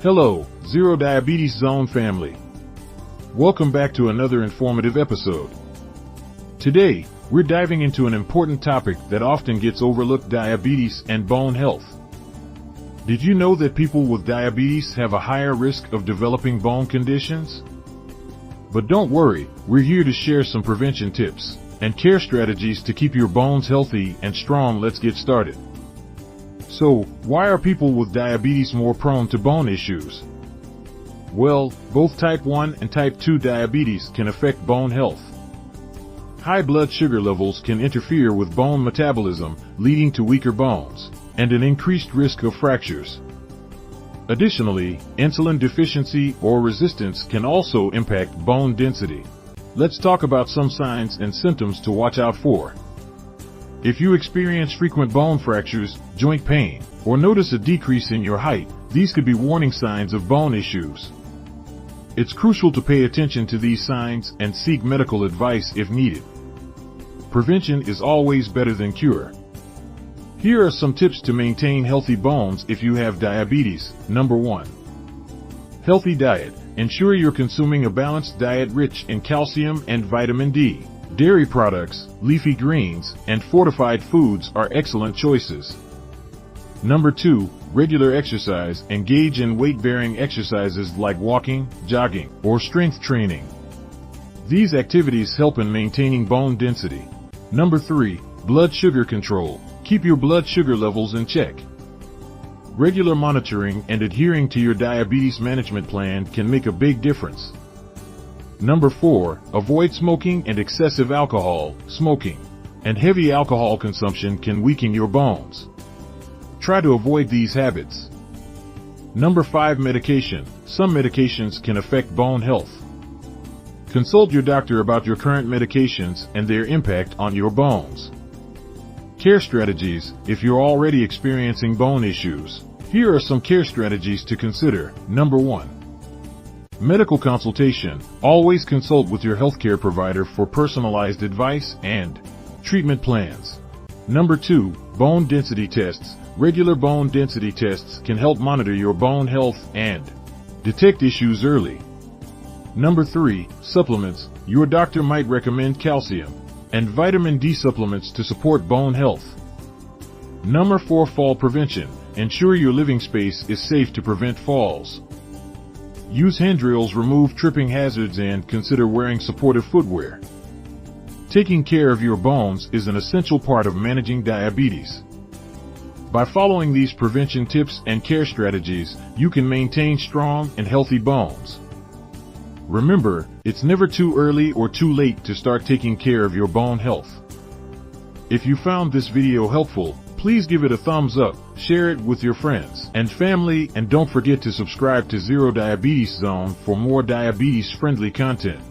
Hello, ZeroDiabetes Zone family. Welcome back to another informative episode. Today, we're diving into an important topic that often gets overlooked: diabetes and bone health. Did you know that people with diabetes have a higher risk of developing bone conditions? But don't worry, we're here to share some prevention tips and care strategies to keep your bones healthy and strong. Let's get started. So, why are people with diabetes more prone to bone issues? Well, both type 1 and type 2 diabetes can affect bone health. High blood sugar levels can interfere with bone metabolism, leading to weaker bones and an increased risk of fractures. Additionally, insulin deficiency or resistance can also impact bone density. Let's talk about some signs and symptoms to watch out for. If you experience frequent bone fractures, joint pain, or notice a decrease in your height, these could be warning signs of bone issues. It's crucial to pay attention to these signs and seek medical advice if needed. Prevention is always better than cure. Here are some tips to maintain healthy bones if you have diabetes. Number 1. Healthy diet. Ensure you're consuming a balanced diet rich in calcium and vitamin D. Dairy products, leafy greens, and fortified foods are excellent choices. Number 2. Regular exercise. Engage in weight-bearing exercises like walking, jogging, or strength training. These activities help in maintaining bone density. Number 3. Blood sugar control. Keep your blood sugar levels in check. Regular monitoring and adhering to your diabetes management plan can make a big difference. Number 4. Avoid smoking and excessive alcohol. Smoking and heavy alcohol consumption can weaken your bones. Try to avoid these habits. Number 5. Medication. Some medications can affect bone health. Consult your doctor about your current medications and their impact on your bones. Care strategies. If you're already experiencing bone issues, here are some care strategies to consider. Number 1. Medical consultation. Always consult with your healthcare provider for personalized advice and treatment plans. Number 2. Bone density tests. Regular bone density tests can help monitor your bone health and detect issues early. Number 3. Supplements. Your doctor might recommend calcium and vitamin D supplements to support bone health. Number 4. Fall prevention. Ensure your living space is safe to prevent falls. Use handrails, remove tripping hazards, and consider wearing supportive footwear. Taking care of your bones is an essential part of managing diabetes. By following these prevention tips and care strategies, you can maintain strong and healthy bones. Remember, it's never too early or too late to start taking care of your bone health. If you found this video helpful, please give it a thumbs up, share it with your friends and family, and don't forget to subscribe to ZeroDiabetes Zone for more diabetes-friendly content.